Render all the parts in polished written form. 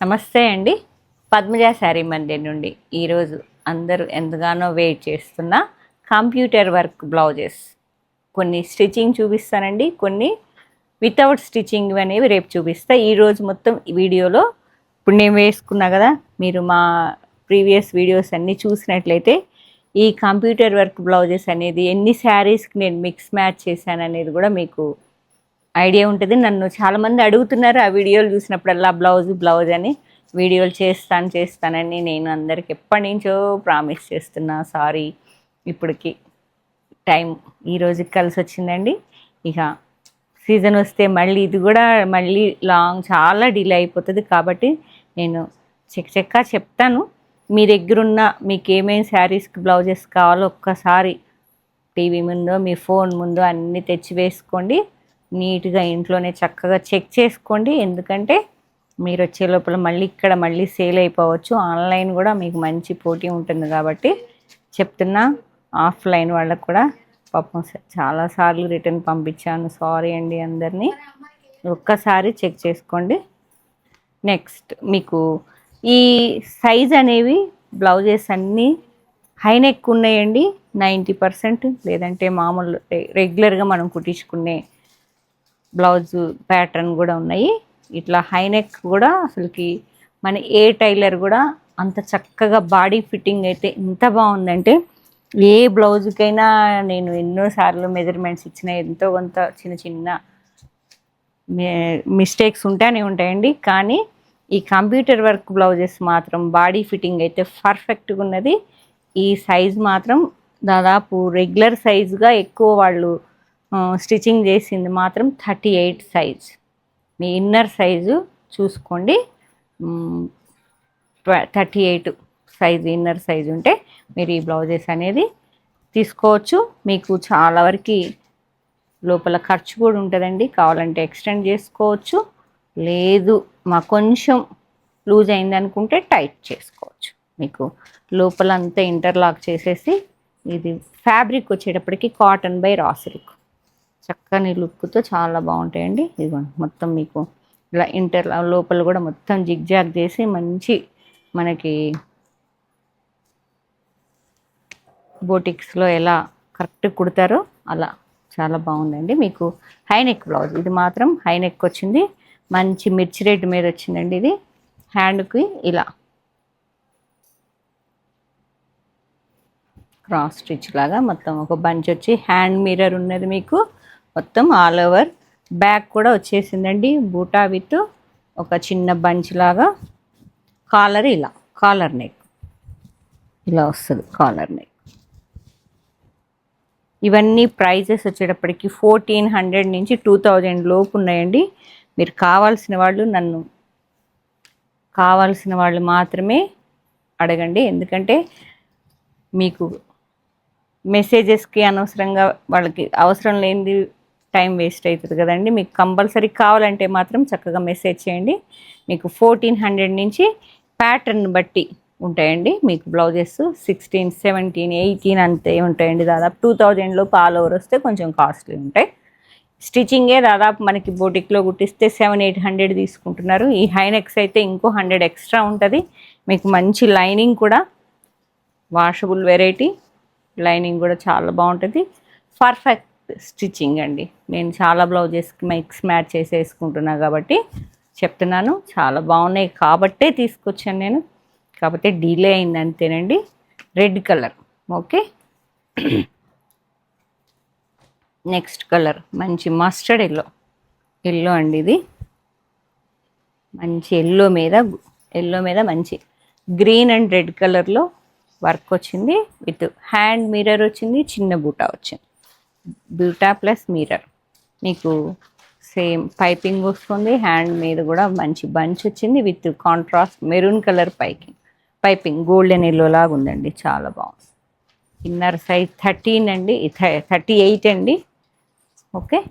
నమస్తే అండి. పద్మజ శారీ మందిర్ నుండి ఈరోజు అందరూ ఎంతగానో వెయిట్ చేస్తున్న కంప్యూటర్ వర్క్ బ్లౌజెస్ కొన్ని స్టిచ్చింగ్ చూపిస్తానండి. కొన్ని వితౌట్ స్టిచ్చింగ్ అనేవి రేపు చూపిస్తా. ఈరోజు మొత్తం వీడియోలో ఇప్పుడు నేను వేసుకున్నా కదా, మీరు మా ప్రీవియస్ వీడియోస్ అన్నీ చూసినట్లయితే ఈ కంప్యూటర్ వర్క్ బ్లౌజెస్ అనేది ఎన్ని శారీస్కి నేను మిక్స్ మ్యాచ్ చేశాను అనేది కూడా మీకు ఐడియా ఉంటుంది. నన్ను చాలామంది అడుగుతున్నారు ఆ వీడియోలు చూసినప్పుడల్లా బ్లౌజ్ అని. వీడియోలు చేస్తానని నేను అందరికి ఎప్పటి నుంచో ప్రామిస్ చేస్తున్నా. సారీ, ఇప్పటికి టైం ఈరోజుకి కలిసి వచ్చిందండి. ఇక సీజన్ వస్తే మళ్ళీ ఇది కూడా మళ్ళీ చాలా డిలే అయిపోతుంది. కాబట్టి నేను చెక్కా చెప్తాను. మీ దగ్గరున్న మీకు ఏమేమి శారీస్కి బ్లౌజెస్ కావాలో ఒక్కసారి టీవీ ముందో మీ ఫోన్ ముందో అన్నీ తెచ్చి వేసుకోండి. నీట్గా ఇంట్లోనే చక్కగా చెక్ చేసుకోండి. ఎందుకంటే మీరు వచ్చే లోపల మళ్ళీ సేల్ అయిపోవచ్చు. ఆన్లైన్ కూడా మీకు మంచి పోటీ ఉంటుంది కాబట్టి చెప్తున్నా. ఆఫ్లైన్ వాళ్ళకు కూడా పాపం చాలాసార్లు రిటర్న్ పంపించాను. సారీ అండి అందరినీ. ఒక్కసారి చెక్ చేసుకోండి. నెక్స్ట్ మీకు ఈ సైజ్ అనేవి బ్లౌజెస్ అన్నీ హైనెక్ ఉన్నాయండి 90%. లేదంటే మామూలు రెగ్యులర్గా మనం కుట్టించుకునే బ్లౌజ్ ప్యాటర్న్ కూడా ఉన్నాయి. ఇట్లా హైనెక్ కూడా అసలుకి మన ఏ టైలర్ కూడా అంత చక్కగా బాడీ ఫిట్టింగ్ అయితే ఎంత బాగుందంటే, ఏ బ్లౌజ్కైనా నేను ఎన్నోసార్లు మెజర్మెంట్స్ ఇచ్చిన ఎంతో కొంత చిన్న మిస్టేక్స్ ఉంటానే ఉంటాయండి. కానీ ఈ కంప్యూటర్ వర్క్ బ్లౌజెస్ మాత్రం బాడీ ఫిట్టింగ్ అయితే పర్ఫెక్ట్గా ఉన్నది. ఈ సైజ్ మాత్రం దాదాపు రెగ్యులర్ సైజుగా ఎక్కువ వాళ్ళు స్టిచ్చింగ్ చేసింది మాత్రం 38 సైజ్. మీ ఇన్నర్ సైజు చూసుకోండి. 38 సైజు ఇన్నర్ సైజు ఉంటే మీరు ఈ బ్లౌజెస్ అనేది తీసుకోవచ్చు. మీకు చాలా వరకు లోపల ఖర్చు కూడా ఉంటుందండి. కావాలంటే ఎక్స్టెండ్ చేసుకోవచ్చు. లేదు మా కొంచెం లూజ్ అయింది అనుకుంటే టైట్ చేసుకోవచ్చు. మీకు లోపల అంతా ఇంటర్లాక్ చేసేసి, ఇది ఫ్యాబ్రిక్ వచ్చేటప్పటికి కాటన్ బై రా సిల్క్ చక్కని లుక్తో చాలా బాగుంటాయండి. ఇదిగోండి మొత్తం మీకు ఇలా లోపల కూడా మొత్తం జిగ్జాగ్ చేసి మంచి మనకి బోటిక్స్లో ఎలా కరెక్ట్ కుడతారో అలా చాలా బాగుందండి. మీకు హైనెక్ బ్లౌజ్ ఇది మాత్రం హైనెక్ వచ్చింది. మంచి మిర్చి రెడ్ మీద వచ్చిందండి. ఇది హ్యాండ్కి ఇలా క్రాస్ స్టిచ్ లాగా మొత్తం ఒక బంచ్ వచ్చి హ్యాండ్ మిర్రర్ ఉన్నది. మీకు మొత్తం ఆల్ ఓవర్ బ్యాక్ కూడా వచ్చేసిందండి. బూటా విత్ ఒక చిన్న బంచ్ లాగా. కాలర్ ఇలా కాలర్ నెక్ ఇలా వస్తుంది. కాలర్ నెక్ ఇవన్నీ ప్రైజెస్ వచ్చేటప్పటికి 1400 నుంచి 2000 లోపు ఉన్నాయండి. మీరు కావాల్సిన వాళ్ళు మాత్రమే అడగండి. ఎందుకంటే మీకు మెసేజెస్కి అనవసరంగా వాళ్ళకి అవసరం లేనిది టైం వేస్ట్ అవుతుంది కదండి. మీకు కంపల్సరీ కావాలంటే మాత్రం చక్కగా మెసేజ్ చేయండి. మీకు 1400 నుంచి ప్యాటర్న్ బట్టి ఉంటాయండి. మీకు బ్లౌజెస్ 16, 17, 18 అంతే ఉంటాయండి. దాదాపు 2000 లోపు ఆల్ ఓవర్ వస్తే కొంచెం కాస్ట్లీ ఉంటాయి. స్టిచ్చింగే దాదాపు మనకి బోటిక్లో కుట్టిస్తే 700-800 తీసుకుంటున్నారు. ఈ హైనెక్స్ అయితే ఇంకో 100 ఎక్స్ట్రా ఉంటుంది. మీకు మంచి లైనింగ్ కూడా వాషబుల్ వెరైటీ లైనింగ్ కూడా చాలా బాగుంటుంది. పర్ఫెక్ట్ స్టిచ్చింగ్ అండి. నేను చాలా బ్లౌజెస్కి మిక్స్ మ్యాచ్ చేసి వేసుకుంటున్నా కాబట్టి చెప్తున్నాను. చాలా బాగున్నాయి కాబట్టే తీసుకొచ్చాను నేను. కాకపోతే డిలే అయింది అంతేనండి. Red colour okay. Next colour మంచి మస్టర్డ్ ఎల్లో అండి. ఇది మంచి ఎల్లో మీద మంచి గ్రీన్ అండ్ రెడ్ కలర్లో వర్క్ వచ్చింది. విత్ హ్యాండ్ మిర్రర్ వచ్చింది. చిన్న బూటా వచ్చింది. బూటా ప్లస్ మిర్రర్ మీకు సేమ్ పైపింగ్ వస్తుంది. హ్యాండ్ మీద కూడా మంచి బంచ్ వచ్చింది. With contrast maroon colour piping golden yellow లాగా ఉందండి. చాలా బాగుంది. ఇన్నర్ సైజ్ 13 అండి, 38 అండి. ఓకే.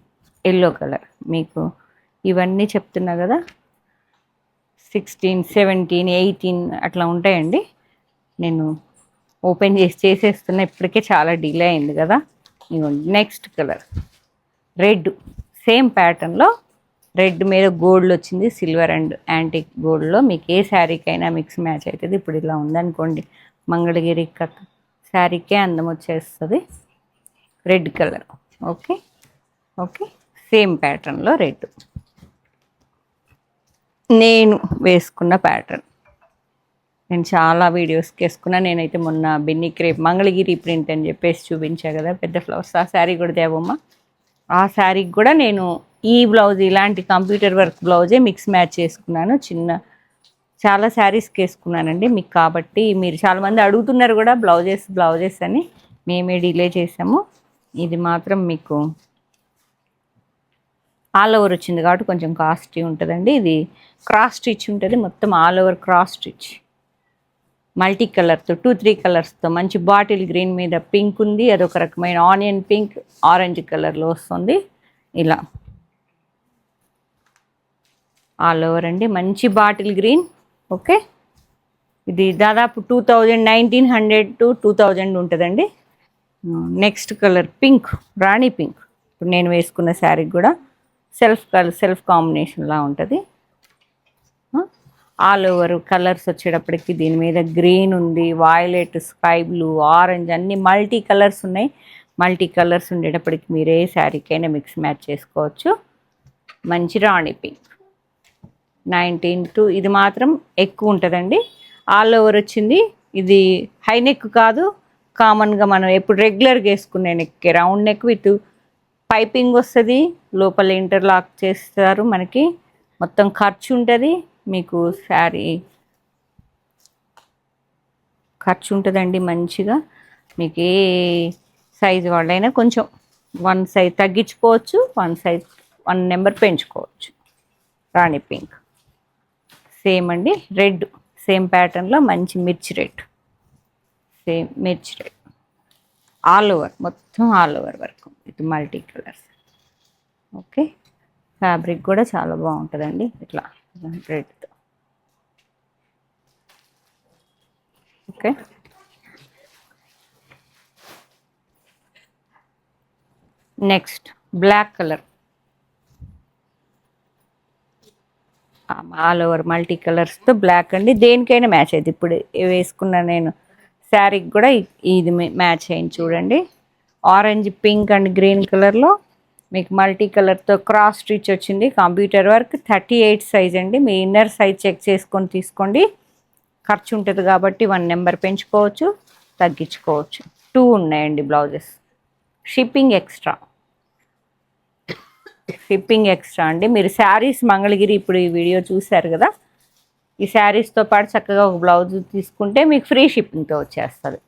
ఎల్లో కలర్ మీకు ఇవన్నీ చెప్తున్నా కదా 16, 17, 18 అట్లా ఉంటాయండి. నేను ఓపెన్ చేసేస్తున్నా. ఇప్పటికే చాలా డిలే అయింది కదా. ఇవ్వండి నెక్స్ట్ కలర్ రెడ్. సేమ్ ప్యాటర్న్లో రెడ్ మీద గోల్డ్ వచ్చింది, సిల్వర్ అండ్ యాంటిక్ గోల్డ్లో. మీకు ఏ శారీకైనా మిక్స్ మ్యాచ్ అవుతుంది. ఇప్పుడు ఇలా ఉందనుకోండి, మంగళగిరి శారీకే అందం వచ్చేస్తుంది. Red colour. Okay okay, same ప్యాటర్న్లో రెడ్ నేను వేసుకున్న ప్యాటర్న్. నేను చాలా వీడియోస్కి వేసుకున్నా. నేనైతే మొన్న బెన్నీ క్రేప్ మంగళగిరి ప్రింట్ అని చెప్పేసి చూపించా కదా, పెద్ద ఫ్లవర్స్. ఆ శారీ కూడా తేవమ్మా. ఆ శారీకి కూడా నేను ఈ బ్లౌజ్ ఇలాంటి కంప్యూటర్ వర్క్ బ్లౌజే మిక్స్ మ్యాచ్ చేసుకున్నాను. చాలా శారీస్కి వేసుకున్నానండి మీకు. కాబట్టి మీరు చాలామంది అడుగుతున్నారు కూడా బ్లౌజెస్ అని. మేమే డిలే చేసాము. ఇది మాత్రం మీకు ఆల్ ఓవర్ వచ్చింది కాబట్టి కొంచెం కాస్ట్లీ ఉంటుందండి. ఇది క్రాస్ స్టిచ్ ఉంటుంది, మొత్తం all over cross stitch. Multi కలర్తో 2-3 కలర్స్తో మంచి బాటిల్ గ్రీన్ మీద పింక్ ఉంది. అదొక రకమైన ఆనియన్ పింక్, ఆరెంజ్ కలర్లో వస్తుంది. ఇలా ఆల్ ఓవర్ అండి, మంచి బాటిల్ గ్రీన్. ఓకే, ఇది దాదాపు 1900 to 2000 ఉంటుందండి. నెక్స్ట్ కలర్ పింక్, రాణి పింక్. ఇప్పుడు నేను వేసుకున్న శారీకి కూడా సెల్ఫ్ కాంబినేషన్లా ఉంటుంది. ఆల్ ఓవర్ కలర్స్ వచ్చేటప్పటికి దీని మీద గ్రీన్ ఉంది, వాయిలెట్, స్కై బ్లూ, ఆరెంజ్, అన్ని మల్టీ కలర్స్ ఉన్నాయి. మల్టీ కలర్స్ ఉండేటప్పటికి మీరు ఏ శారీకైనా మిక్స్ మ్యాచ్ చేసుకోవచ్చు. మంచి రాణి పింక్ 19 to, ఇది మాత్రం ఎక్కువ ఉంటుందండి. ఆల్ ఓవర్ వచ్చింది. ఇది హై నెక్ కాదు, కామన్గా మనం ఎప్పుడు రెగ్యులర్గా వేసుకునే neck, round neck with piping వస్తుంది. లోపల ఇంటర్లాక్ చేస్తారు. మనకి మొత్తం ఖర్చు ఉంటుంది. మీకు శారీ ఖర్చు ఉంటుందండి మంచిగా. మీకు ఏ సైజు వాళ్ళైనా కొంచెం 1 సైజ్ తగ్గించుకోవచ్చు, 1 నెంబర్ పెంచుకోవచ్చు. రాణి పింక్ సేమ్ అండి. రెడ్ సేమ్ ప్యాటర్న్లో మంచి mirchi red, same mirchi red all over, మొత్తం all over work with multi colours. Okay, fabric కూడా చాలా బాగుంటుందండి. ఇట్లా రెడ్తో. Okay, next black colour, all over multi కలర్స్తో బ్లాక్ అండి. దేనికైనా మ్యాచ్ అయింది. ఇప్పుడు వేసుకున్న నేను శారీకి కూడా ఇది మ్యాచ్ అయింది చూడండి. ఆరెంజ్, పింక్ అండ్ గ్రీన్ కలర్లో మీకు మల్టీ కలర్తో క్రాస్ స్టిచ్ వచ్చింది. కంప్యూటర్ వర్క్ 38 సైజ్ అండి. మీ ఇన్నర్ సైజ్ చెక్ చేసుకొని తీసుకోండి. ఖర్చు ఉంటుంది కాబట్టి 1 నెంబర్ పెంచుకోవచ్చు, తగ్గించుకోవచ్చు. 2 ఉన్నాయండి బ్లౌజెస్. షిప్పింగ్ ఎక్స్ట్రా అండి. మీరు శారీస్ మంగళగిరి ఇప్పుడు ఈ వీడియో చూశారు కదా, ఈ శారీస్తో పాటు చక్కగా ఒక బ్లౌజ్ తీసుకుంటే మీకు ఫ్రీ షిప్పింగ్తో వచ్చేస్తుంది.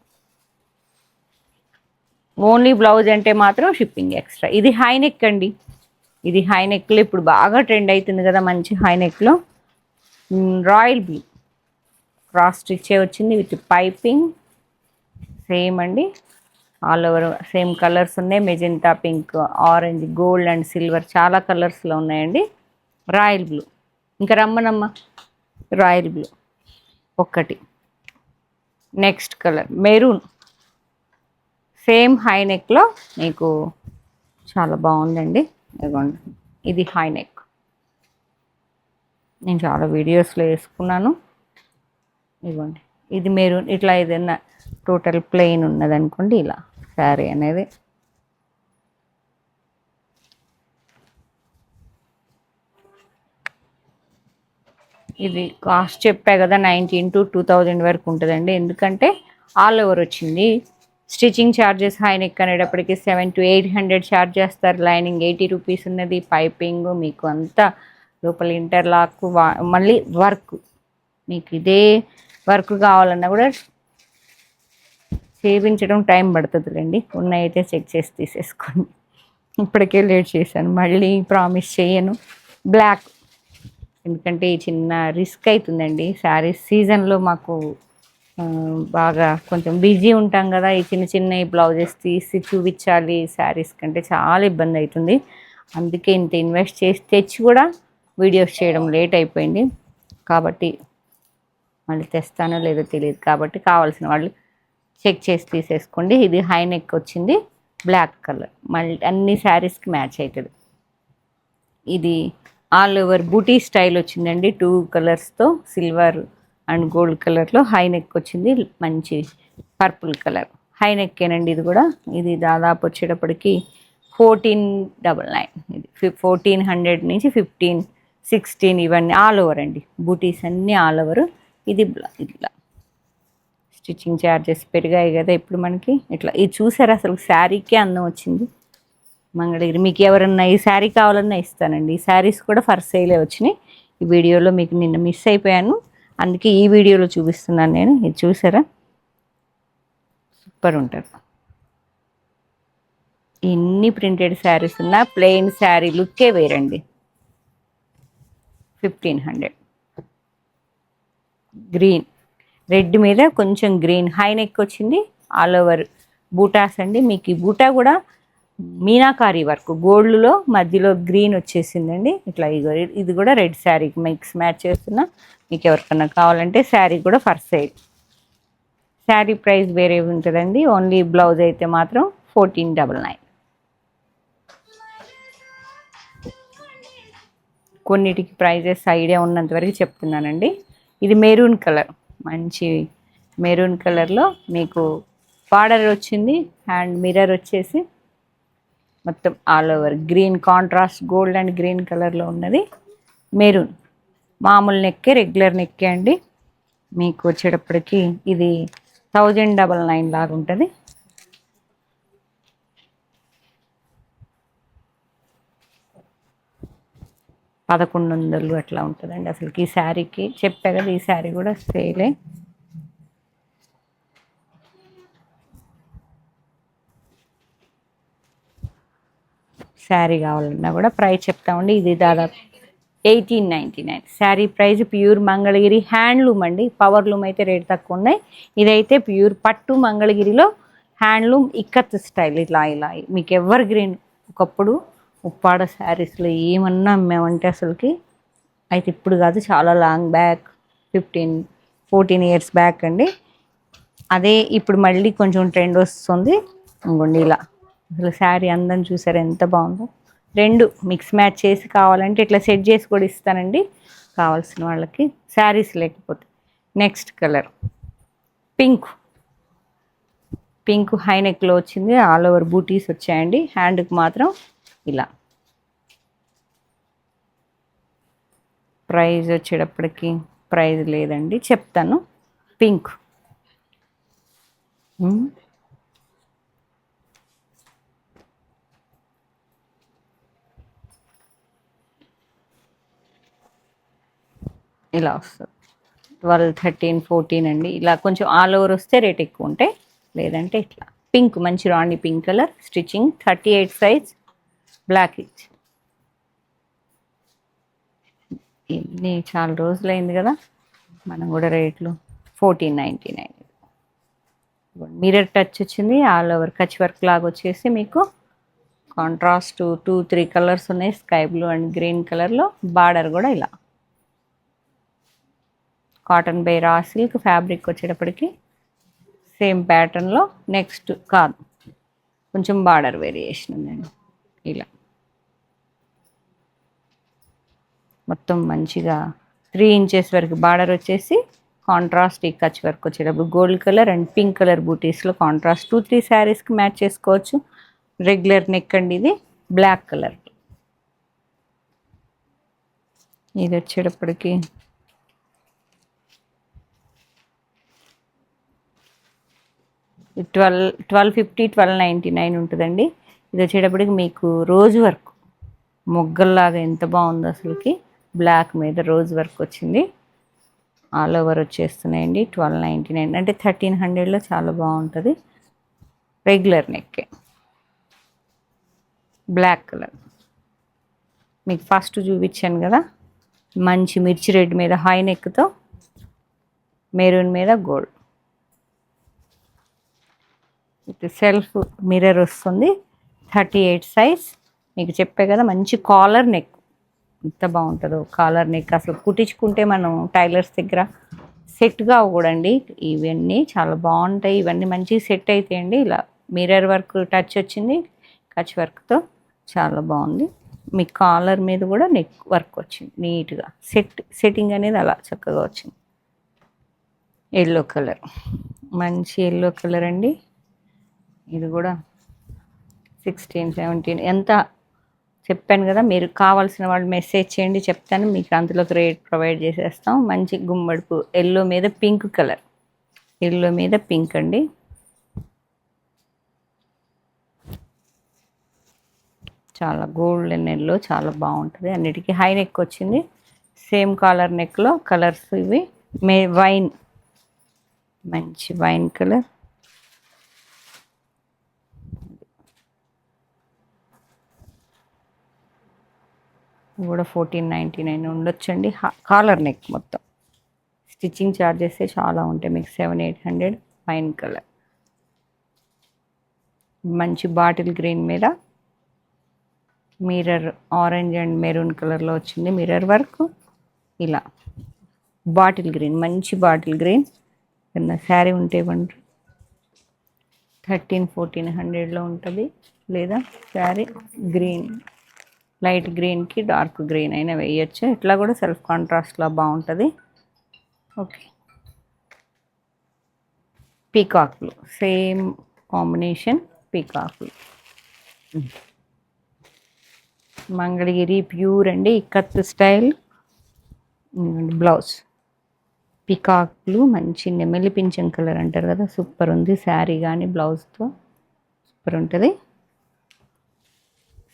ఓన్లీ బ్లౌజ్ అంటే మాత్రం షిప్పింగ్ ఎక్స్ట్రా. ఇది హై నెక్ అండి. ఇది హై నెక్లో ఇప్పుడు బాగా ట్రెండ్ అవుతుంది కదా, మంచి హై నెక్లో రాయల్ బ్లూ క్రాస్ స్టిచ్చే వచ్చింది విత్ పైపింగ్. సేమ్ అండి, ఆల్ ఓవర్ సేమ్ కలర్స్ ఉన్నాయి. Magenta pink, orange, gold and silver, చాలా కలర్స్లో ఉన్నాయండి. రాయల్ బ్లూ, ఇంకా రమ్మనమ్మ. రాయల్ బ్లూ ఒకటి. Next colour maroon, same high నెక్లో మీకు చాలా బాగుందండి. ఇదిగోండి, ఇది హై నెక్. నేను చాలా వీడియోస్లో వేసుకున్నాను. ఇదిగోండి, ఇది మెరూన్. ఇట్లా ఏదైనా టోటల్ ప్లెయిన్ ఉన్నదనుకోండి, ఇలా శారీ అనేది. ఇది కాస్ట్ చెప్పా కదా, 19 to 2000 వరకు ఉంటుందండి. ఎందుకంటే ఆల్ ఓవర్ వచ్చింది. స్టిచ్చింగ్ ఛార్జెస్ హై నెక్ అనేటప్పటికి 700 to 800 ఛార్జ్ చేస్తారు. లైనింగ్ 80 రూపీస్ ఉన్నది. పైపింగ్ మీకు అంతా లోపల ఇంటర్లాక్, మళ్ళీ వర్క్. మీకు ఇదే వర్క్ కావాలన్నా కూడా చేయించడం టైం పడుతుందిలేండి. ఉన్నైతే చెక్ చేసి తీసేసుకోండి. ఇప్పటికే లేట్ చేశాను, మళ్ళీ ప్రామిస్ చేయను. బ్లాక్, ఎందుకంటే చిన్న రిస్క్ అవుతుందండి. శారీస్ సీజన్లో మాకు బాగా కొంచెం బిజీ ఉంటాం కదా. ఈ చిన్న బ్లౌజెస్ తీసి చూపించాలి. శారీస్ కంటే చాలా ఇబ్బంది అవుతుంది. అందుకే ఇంత ఇన్వెస్ట్ చేసి తెచ్చి కూడా వీడియోస్ చేయడం లేట్ అయిపోయింది. కాబట్టి మళ్ళీ తెస్తానో లేదో తెలియదు. కాబట్టి కావాల్సిన వాళ్ళు చెక్ చేసి తీసేసుకోండి. ఇది హై నెక్ వచ్చింది, బ్లాక్ కలర్, మళ్ళీ అన్ని శారీస్కి మ్యాచ్ అవుతుంది. ఇది ఆల్ ఓవర్ బూటీ స్టైల్ వచ్చిందండి. 2 కలర్స్తో సిల్వర్ అండ్ గోల్డ్ కలర్లో హై నెక్ వచ్చింది. మంచి పర్పుల్ కలర్ హై నెక్కేనండి. ఇది కూడా ఇది దాదాపు వచ్చేటప్పటికి 1499. ఇది 1400 నుంచి 15, 16 ఇవన్నీ ఆల్ ఓవర్ అండి. బూటీస్ అన్నీ ఆల్ ఓవర్. ఇది ఇట్లా స్టిచ్చింగ్ ఛార్జెస్ పెరిగాయి కదా ఇప్పుడు మనకి. ఇట్లా ఇది చూసారు, అసలు శారీకే అందం వచ్చింది మంగళగిరి. మీకు ఎవరన్నా ఈ శారీ కావాలన్నా ఇస్తానండి. ఈ శారీస్ కూడా ఫర్ సేలే వచ్చినాయి. ఈ వీడియోలో మీకు నిన్న మిస్ అయిపోయాను, అందుకే ఈ వీడియోలో చూపిస్తున్నాను నేను. ఇది చూసారా, సూపర్ ఉంటుంది. ఎన్ని ప్రింటెడ్ శారీస్ ఉన్నా ప్లెయిన్ శారీ లుక్కే వేరండి. 1500. గ్రీన్ రెడ్ మీద కొంచెం గ్రీన్ హై నెక్ వచ్చింది. ఆల్ ఓవర్ బూటాస్ అండి. మీకు ఈ బూటా కూడా మీనాకారి వర్క్ గోల్డ్లో మధ్యలో గ్రీన్ వచ్చేసిందండి. ఇట్లా ఇది కూడా రెడ్ శారీకి మిక్స్ మ్యాచ్ చేస్తున్నా. మీకు ఎవరికన్నా కావాలంటే శారీ కూడా ఫర్ సేల్. శారీ ప్రైస్ వేరే ఉంటుందండి. ఓన్లీ బ్లౌజ్ అయితే మాత్రం 1499. కొన్నిటికి ప్రైజెస్ ఐడియా ఉన్నంత వరకు చెప్తున్నానండి. ఇది మెరూన్ కలర్, మంచి మెరూన్ కలర్లో మీకు బార్డర్ వచ్చింది. హ్యాండ్ మిర్రర్ వచ్చేసి మొత్తం all over green contrast gold and green కలర్లో ఉన్నది. మెరూన్ మామూలు నెక్కే, రెగ్యులర్ నెక్కే అండి. మీకు వచ్చేటప్పటికి ఇది 1099 లాగా ఉంటుంది. $1100 అట్లా ఉంటుందండి. అసలుకి ఈ శారీకి చెప్పా కదా, ఈ శారీ కూడా సేలే. శారీ కావాలన్నా కూడా ప్రైస్ చెప్తామండి. ఇది దాదాపు 1899 sari price. Pure Mangalagiri handloom అండి. పవర్లూమ్ అయితే రేట్ తక్కువ ఉన్నాయి. ఇదైతే ప్యూర్ పట్టు మంగళగిరిలో హ్యాండ్లూమ్ ఇక్కత్ స్టైల్. ఇట్లా ఇలా మీకు ఎవర్ గ్రీన్. ఒకప్పుడు ఉప్పాడ శారీస్లో ఏమన్నా అమ్మామంటే అసలుకి, అయితే ఇప్పుడు కాదు, చాలా లాంగ్ బ్యాక్ 14 ఇయర్స్ బ్యాక్ అండి. అదే ఇప్పుడు మళ్ళీ కొంచెం ట్రెండ్ వస్తుంది. ఇంకోండి ఇలా అసలు శారీ అందం చూసారు ఎంత బాగుందో. రెండు మిక్స్ మ్యాచ్ చేసి కావాలంటే ఇట్లా సెట్ చేసి కూడా ఇస్తానండి కావాల్సిన వాళ్ళకి, శారీస్ లేకపోతే. Next colour pink. Pink high నెక్లో వచ్చింది. ఆల్ ఓవర్ బూటీస్ వచ్చాయండి. హ్యాండ్కి మాత్రం ఇలా. ప్రైజ్ వచ్చేటప్పటికి ప్రైజ్ లేదండి, చెప్తాను. పింక్ ఇలా వస్తుంది. 12, 13, 14 అండి. ఇలా కొంచెం ఆల్ ఓవర్ వస్తే రేట్ ఎక్కువ ఉంటాయి, లేదంటే ఇట్లా. పింక్ మంచి rani pink colour. Stitching 38 size. Black ఇచ్. ఇన్ని చాలా రోజులైంది కదా, మనం కూడా రేట్లు 1499. మిర్రర్ టచ్ వచ్చింది. ఆల్ ఓవర్ కచ్ వర్క్ లాగా వచ్చేసి మీకు కాంట్రాస్ట్ 2, 3 కలర్స్ ఉన్నాయి. స్కై బ్లూ అండ్ గ్రీన్ కలర్లో. బార్డర్ కూడా ఇలా cotton by raw silk fabric వచ్చేటప్పటికి సేమ్ ప్యాటర్న్లో. నెక్స్ట్ కాదు, కొంచెం బార్డర్ వేరియేషన్ ఉందండి. ఇలా మొత్తం మంచిగా 3 ఇంచెస్ వరకు బార్డర్ వచ్చేసి కాంట్రాస్ట్ ఈ కచ్ వర్క్ వచ్చేటప్పుడు gold colour and pink colour బూటీస్లో కాంట్రాస్ట్ 2, 3 శారీస్కి మ్యాచ్ చేసుకోవచ్చు. రెగ్యులర్ నెక్ అండి. ఇది బ్లాక్ కలర్. ఇది వచ్చేటప్పటికి $1250, $1299 ఉంటుందండి. ఇది వచ్చేటప్పటికి మీకు రోజ్ వర్క్ మొగ్గల్లాగా ఎంత బాగుందో అసలుకి. బ్లాక్ మీద రోజ్ వర్క్ వచ్చింది. ఆల్ ఓవర్ వచ్చేస్తున్నాయండి. 1299 అంటే 1300లో చాలా బాగుంటుంది. రెగ్యులర్ నెక్కే. బ్లాక్ కలర్ మీకు ఫస్ట్ చూపించాను కదా, మంచి మిర్చి రెడ్ మీద హై నెక్తో మెరూన్ మీద గోల్డ్. ఇది సెల్ఫ్ మిర్రర్ వస్తుంది. 38 సైజ్. మీకు చెప్పే కదా, మంచి కాలర్ నెక్. ఎంత బాగుంటుందో కాలర్ నెక్. అసలు కుట్టించుకుంటే మనం టైలర్స్ దగ్గర సెట్గా అవ్వకూడండి. ఇవన్నీ చాలా బాగుంటాయి. ఇవన్నీ మంచి సెట్ అవుతాయండి. ఇలా మిర్రర్ వర్క్ టచ్ వచ్చింది కచ్ వర్క్తో, చాలా బాగుంది. మీ కాలర్ మీద కూడా నెక్ వర్క్ వచ్చింది నీట్గా. సెట్టింగ్ అనేది అలా చక్కగా వచ్చింది. ఎల్లో కలర్, మంచి ఎల్లో కలర్ అండి. ఇది కూడా 16, 17 ఎంత చెప్పాను కదా. మీరు కావాల్సిన వాళ్ళు మెసేజ్ చేయండి, చెప్తాను. మీకు అందులోకి రేట్ ప్రొవైడ్ చేసేస్తాం. మంచి గుమ్మడిపు ఎల్లో మీద పింక్ కలర్, ఎల్లో మీద పింక్ అండి. చాలా గోల్డెన్ ఎల్లో, చాలా బాగుంటుంది. అన్నిటికీ హై నెక్ వచ్చింది. సేమ్ కాలర్ నెక్లో కలర్స్ ఇవి. వైన్, మంచి వైన్ కలర్. కూడా 1499 ఉండొచ్చండి. కాలర్ నెక్ మొత్తం. స్టిచ్చింగ్ ఛార్జెస్ చాలా ఉంటాయి మీకు. 700-800. వైన్ కలర్, మంచి బాటిల్ గ్రీన్ మీద మిర్రర్ ఆరెంజ్ అండ్ మెరూన్ కలర్లో వచ్చింది మిర్రర్ వర్క్. ఇలా బాటిల్ గ్రీన్, మంచి బాటిల్ గ్రీన్. ఏదన్నా శారీ ఉంటే ఇవ్వండి. 1300-1400లో ఉంటుంది. లేదా శారీ గ్రీన్, లైట్ గ్రీన్కి డార్క్ గ్రీన్ అయినా వేయచ్చు. ఇట్లా కూడా సెల్ఫ్ కాంట్రాస్ట్లో బాగుంటుంది. ఓకే, పీకాక్లు సేమ్ కాంబినేషన్. పీకాక్లు మంగళగిరి ప్యూర్ అండి, ఇక్కత్ స్టైల్. బ్లౌజ్ పికాక్లు, మంచి నెమలి పింఛం కలర్ అంటారు కదా, సూపర్ ఉంది. శారీ కానీ బ్లౌజ్తో సూపర్ ఉంటుంది.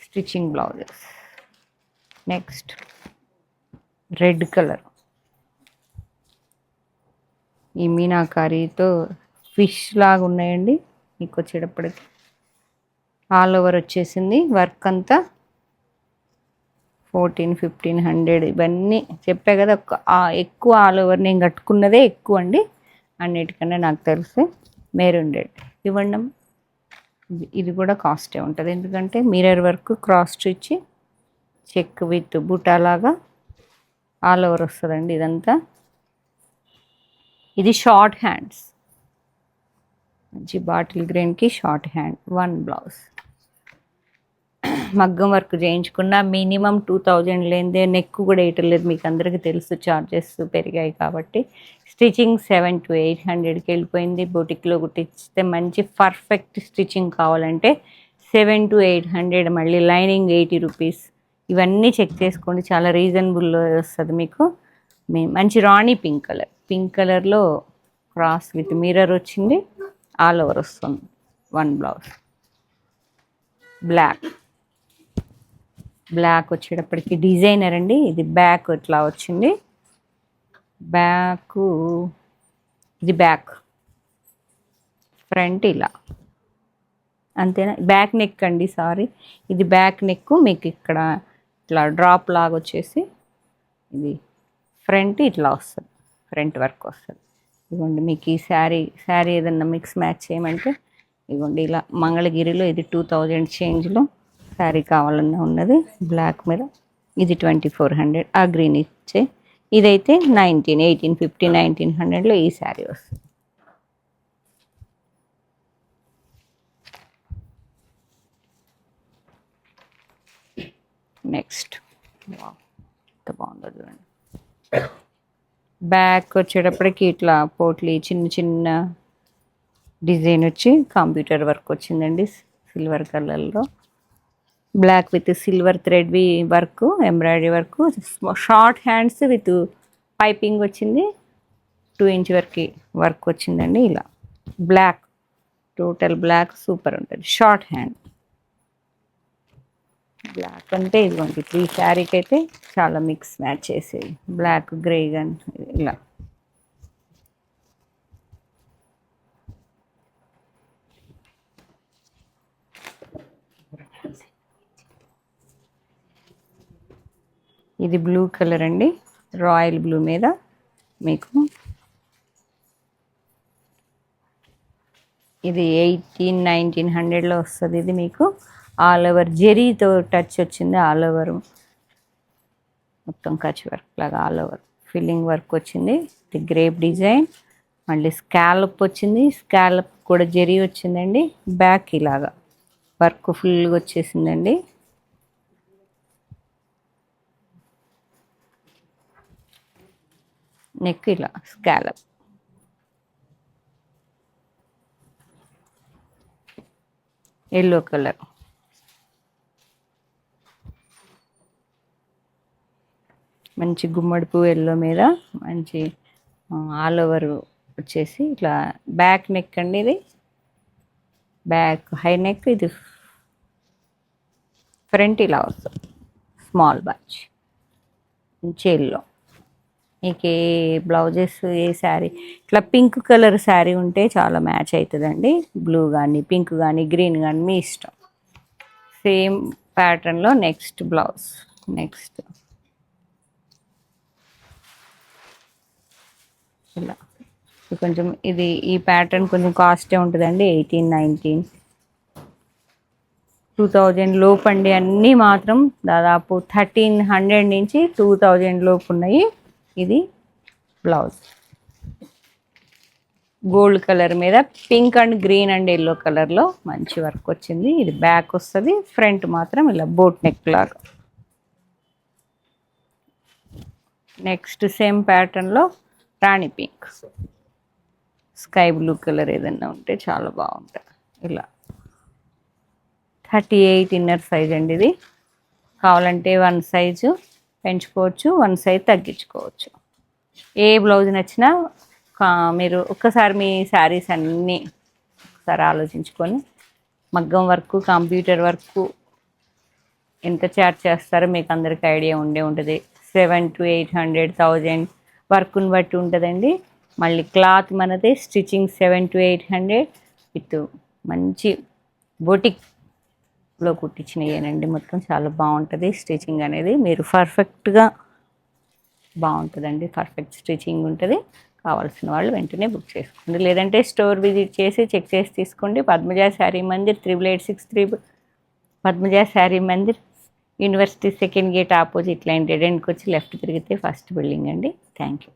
Stitching blouses. Next red colour, ఈ మీనాకారీతో ఫిష్ లాగా ఉన్నాయండి. మీకు వచ్చేటప్పటికి ఆల్ ఓవర్ వచ్చేసింది వర్క్ అంతా. 1400-1500. ఇవన్నీ చెప్పా కదా. ఎక్కువ ఆల్ ఓవర్ నేను కట్టుకున్నదే ఎక్కువ అండి అన్నిటికన్నా నాకు తెలిసి. మెరూన్ రెడ్ ఇవ్వండి. ఇది కూడా కాస్టే ఉంటుంది, ఎందుకంటే mirror work, cross stitch, check with బుటాలాగా ఆల్ ఓవర్ వస్తుందండి ఇదంతా. ఇది షార్ట్ హ్యాండ్స్, మంచి బాటిల్ గ్రీన్కి షార్ట్ హ్యాండ్. 1 బ్లౌజ్. మగ్గం వర్క్ చేయించుకున్న మినిమం 2000 లేనిదే నెక్ కూడా వేయటం మీకు అందరికీ తెలుసు. ఛార్జెస్ పెరిగాయి కాబట్టి. స్టిచ్చింగ్ 700-800కి వెళ్ళిపోయింది. బొటిక్లో కుట్టిస్తే మంచి పర్ఫెక్ట్ స్టిచ్చింగ్ కావాలంటే 700-800. మళ్ళీ లైనింగ్ 80 రూపీస్. ఇవన్నీ చెక్ చేసుకోండి, చాలా రీజనబుల్లో వస్తుంది మీకు. మంచి రాణి పింక్ కలర్, పింక్ కలర్లో క్రాస్ విత్ మిర్రర్ వచ్చింది. ఆల్ ఓవర్ వస్తుంది. 1 బ్లౌజ్. బ్లాక్ వచ్చేటప్పటికి డిజైనర్ అండి. ఇది బ్యాక్ ఇట్లా వచ్చింది. ఇది బ్యాక్, ఫ్రంట్ ఇలా అంతేనా. బ్యాక్ నెక్ అండి, సారీ. ఇది బ్యాక్ నెక్. మీకు ఇక్కడ ఇట్లా డ్రాప్ లాగా వచ్చేసి ఇది ఫ్రంట్ ఇట్లా వస్తుంది, ఫ్రంట్ వర్క్ వస్తుంది. ఇవ్వండి మీకు ఈ శారీ ఏదన్నా మిక్స్ మ్యాచ్ చేయమంటే ఇవ్వండి ఇలా. మంగళగిరిలో ఇది 2000 చేంజ్లో శారీ కావాలన్నా ఉన్నది. బ్లాక్ మీద ఇది 2400. ఆ గ్రీన్ ఇచ్చే ఇదైతే 1850, 1900లో ఈ శారీ వస్తుంది. నెక్స్ట్ ఎంత బాగుందో చూడండి. బ్యాక్ వచ్చేటప్పటికి ఇట్లా పోట్లీ చిన్న చిన్న డిజైన్ వచ్చి కంప్యూటర్ వర్క్ వచ్చిందండి సిల్వర్ కలర్లో. Black with silver thread work, embroidery work. Short hands with piping వచ్చింది. 2 ఇంచ్ వరకు వర్క్ వచ్చిందండి ఇలా. బ్లాక్, టోటల్ బ్లాక్, సూపర్ ఉంటుంది. షార్ట్ హ్యాండ్ బ్లాక్ అంటే ఇదిగోండి. ఈ శారీకి అయితే చాలా మిక్స్ మ్యాచ్ చేసేది. బ్లాక్, గ్రే కానీ ఇలా. ఇది బ్లూ కలర్ అండి, రాయల్ బ్లూ మీద మీకు. ఇది 1800-1900లో వస్తుంది. ఇది మీకు ఆల్ ఓవర్ జెరీతో టచ్ వచ్చింది. ఆల్ ఓవర్ మొత్తం కచ్ వర్క్ లాగా ఆల్ ఓవర్ ఫిల్లింగ్ వర్క్ వచ్చింది. ఇది గ్రేప్ డిజైన్. మళ్ళీ స్కాలప్ వచ్చింది. స్కాలప్ కూడా జెరీ వచ్చిందండి. బ్యాక్ ఇలాగా వర్క్ ఫుల్గా వచ్చేసిందండి. నెక్ ఇలా స్కాలప్, ఎల్లో కలర్, మంచి గుమ్మడి పువ్వు ఎల్లో మీద మంచి ఆల్ ఓవర్ వచ్చేసి ఇట్లా బ్యాక్ నెక్ అండి. ఇది బ్యాక్ హై నెక్, ఇది ఫ్రంట్ ఇలా వస్తుంది స్మాల్ బ్యాచ్ మంచి ఎల్లో. మీకు ఏ బ్లౌజెస్ ఏ శారీ ఇట్లా పింక్ కలర్ శారీ ఉంటే చాలా మ్యాచ్ అవుతుందండి. బ్లూ కానీ పింక్ కానీ గ్రీన్ కానీ మీ ఇష్టం. సేమ్ ప్యాటర్న్లో నెక్స్ట్ బ్లౌజ్, నెక్స్ట్ ఇలా కొంచెం ఇది ఈ ప్యాటర్న్ కొంచెం కాస్టే ఉంటుందండి. 18, 19, 2000 లోపు అండి. అన్నీ మాత్రం దాదాపు 1300 నుంచి 2000 లోపు ఉన్నాయి. ఇది బ్లౌజ్ గోల్డ్ కలర్ మీద pink and green and yellow కలర్లో మంచి వర్క్ వచ్చింది. ఇది బ్యాక్ వస్తుంది, ఫ్రంట్ మాత్రం ఇలా బోట్ నెక్ లాగా. నెక్స్ట్ సేమ్ ప్యాటర్న్లో రాణి పింక్, స్కై బ్లూ కలర్ ఏదన్నా ఉంటే చాలా బాగుంటుంది. ఇలా 38 ఇన్నర్ సైజ్ అండి. ఇది కావాలంటే 1 సైజు పెంచుకోవచ్చు, 1 సైజ్ తగ్గించుకోవచ్చు. ఏ బ్లౌజ్ నచ్చినా మీరు ఒక్కసారి మీ శారీస్ అన్నీ ఒకసారి ఆలోచించుకొని మగ్గం వర్క్, కంప్యూటర్ వర్క్ ఎంత చార్జ్ చేస్తారో మీకు అందరికీ ఐడియా ఉంటుంది. 700 to 800, 1000 వర్క్ని బట్టి ఉంటుందండి. మళ్ళీ క్లాత్ మనది స్టిచ్చింగ్ 700 to 800 విత్ మంచి బొటిక్లో కుట్టించినయేనండి. మొత్తం చాలా బాగుంటుంది స్టిచ్చింగ్ అనేది. మీరు పర్ఫెక్ట్గా బాగుంటుందండి, పర్ఫెక్ట్ స్టిచ్చింగ్ ఉంటుంది. కావాల్సిన వాళ్ళు వెంటనే బుక్ చేసుకోండి, లేదంటే స్టోర్ విజిట్ చేసి చెక్ చేసి తీసుకోండి. Padmaja Sari Mandir 8883 Padmaja Sari Mandir, university second gate opposite line dead ఎండ్కి వచ్చి లెఫ్ట్ తిరిగితే ఫస్ట్ బిల్డింగ్ అండి. Thank you.